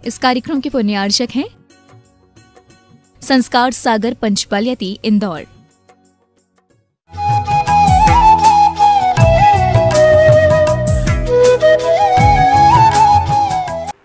इस कार्यक्रम के पुण्यार्चक हैं संस्कार सागर पंचपालयती इंदौर।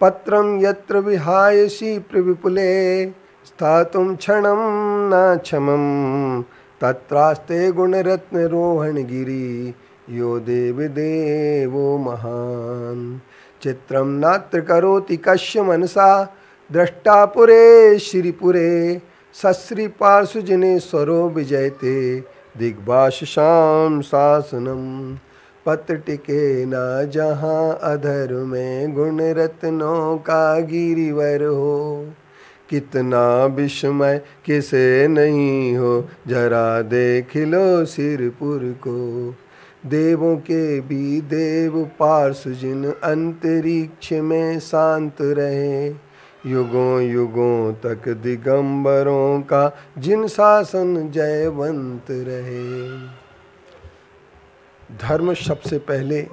पत्रं यत्र विहायसि प्रविपुले स्थातुं क्षणं न क्षमं तत्रास्ते गुणरत्नरोहणगिरि यो देवदेवो महान्। चित्रं नात्र करोति कस्य मनसा द्रष्टा पुरे श्रीपुरे सश्रीपार्श्वजनेश्वरो विजयते दिग्भाषां शासनम्। पत्र टिके ना जहाँ अधर में गुण रत्नों का गिरिवर हो। कितना विस्मय किसे नहीं हो जरा देख लो सिरपुर को। देवों के भी देव पार्श्व जिन अंतरिक्ष में शांत रहे। युगों युगों तक दिगंबरों का जिन शासन जयवंत रहे। धर्म सबसे पहले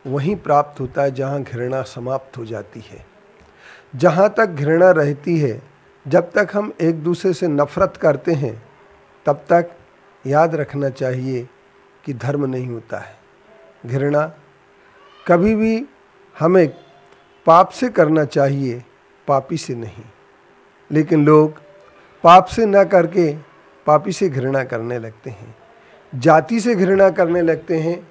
वहीं प्राप्त होता है जहाँ घृणा समाप्त हो जाती है। जहाँ तक घृणा रहती है, जब तक हम एक दूसरे से नफरत करते हैं, तब तक याद रखना चाहिए कि धर्म नहीं होता है। घृणा कभी भी हमें पाप से करना चाहिए, पापी से नहीं। लेकिन लोग पाप से न करके पापी से घृणा करने लगते हैं, जाति से घृणा करने लगते हैं,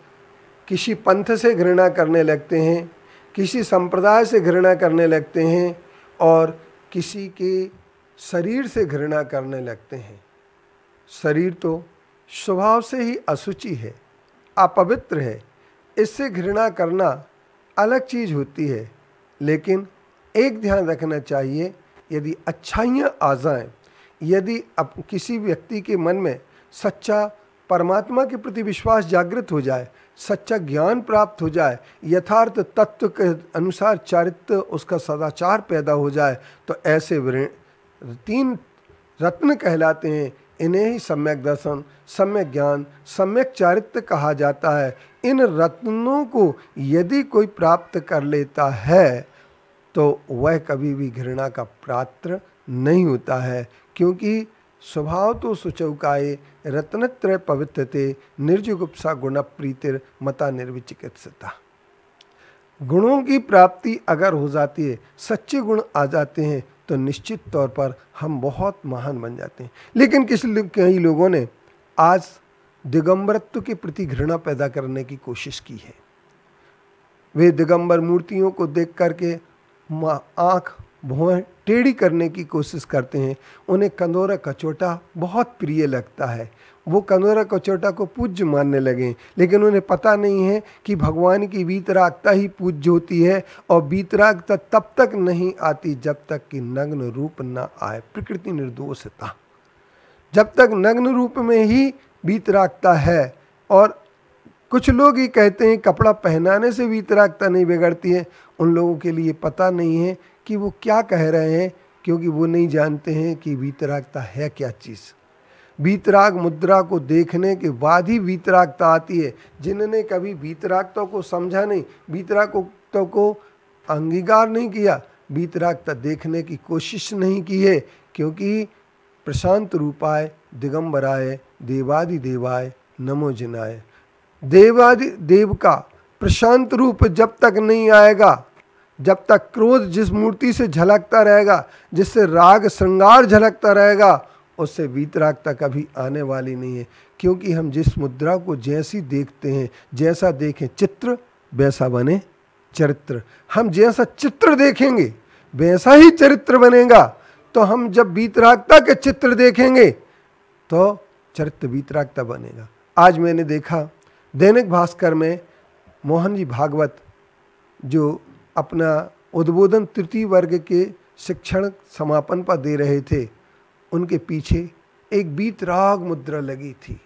किसी पंथ से घृणा करने लगते हैं, किसी संप्रदाय से घृणा करने लगते हैं और किसी के शरीर से घृणा करने लगते हैं। शरीर तो स्वभाव से ही अशुचि है, अपवित्र है। इससे घृणा करना अलग चीज़ होती है। लेकिन एक ध्यान रखना चाहिए, यदि अच्छाइयाँ आ जाएं, यदि किसी व्यक्ति के मन में सच्चा परमात्मा के प्रति विश्वास जागृत हो जाए, सच्चा ज्ञान प्राप्त हो जाए, यथार्थ तत्व के अनुसार चारित्र उसका सदाचार पैदा हो जाए, तो ऐसे 3 रत्न कहलाते हैं। इन्हें ही सम्यक दर्शन, सम्यक ज्ञान, सम्यक चारित्र कहा जाता है। इन रत्नों को यदि कोई प्राप्त कर लेता है तो वह कभी भी घृणा का पात्र नहीं होता है, क्योंकि स्वभाव तो सुचौकाये रत्नत्रय पवित्रते निर्जुगुप्सा गुण प्रीतिर मता निर्विचिकित्सता। गुणों की प्राप्ति अगर हो जाती है, सच्चे गुण आ जाते हैं, तो निश्चित तौर पर हम बहुत महान बन जाते हैं। लेकिन कई लोगों ने आज दिगंबरत्व के प्रति घृणा पैदा करने की कोशिश की है। वे दिगंबर मूर्तियों को देख करके आँख भौं टेढ़ी करने की कोशिश करते हैं। उन्हें कंदोरा कचौटा बहुत प्रिय लगता है। वो कंदोरा कचौटा को पूज्य मानने लगे, लेकिन उन्हें पता नहीं है कि भगवान की वीतरागता ही पूज्य होती है। और वीतरागता तब तक नहीं आती जब तक कि नग्न रूप न आए, प्रकृति निर्दोषता। जब तक नग्न रूप में ही वीतरागता है। और कुछ लोग ही कहते हैं कपड़ा पहनाने से वीतरागता नहीं बिगड़ती है। उन लोगों के लिए पता नहीं है कि वो क्या कह रहे हैं, क्योंकि वो नहीं जानते हैं कि वीतरागता है क्या चीज़। वीतराग मुद्रा को देखने के बाद ही वीतरागता आती है। जिन्होंने कभी वीतरागता को समझा नहीं, वीतरागता को अंगीकार नहीं किया, वीतरागता देखने की कोशिश नहीं की है, क्योंकि प्रशांत रूपाय दिगंबराय देवादि देवाय नमो जिनाय। देवादि देव का प्रशांत रूप जब तक नहीं आएगा, जब तक क्रोध जिस मूर्ति से झलकता रहेगा, जिससे राग श्रृंगार झलकता रहेगा, उससे वीतरागता कभी आने वाली नहीं है। क्योंकि हम जिस मुद्रा को जैसी देखते हैं, जैसा देखें चित्र वैसा बने चरित्र। हम जैसा चित्र देखेंगे वैसा ही चरित्र बनेगा। तो हम जब वीतरागता के चित्र देखेंगे तो चरित्र वीतरागता बनेगा। आज मैंने देखा दैनिक भास्कर में मोहन जी भागवत जो अपना उद्बोधन तृतीय वर्ग के शिक्षण समापन पर दे रहे थे, उनके पीछे एक वीतराग मुद्रा लगी थी।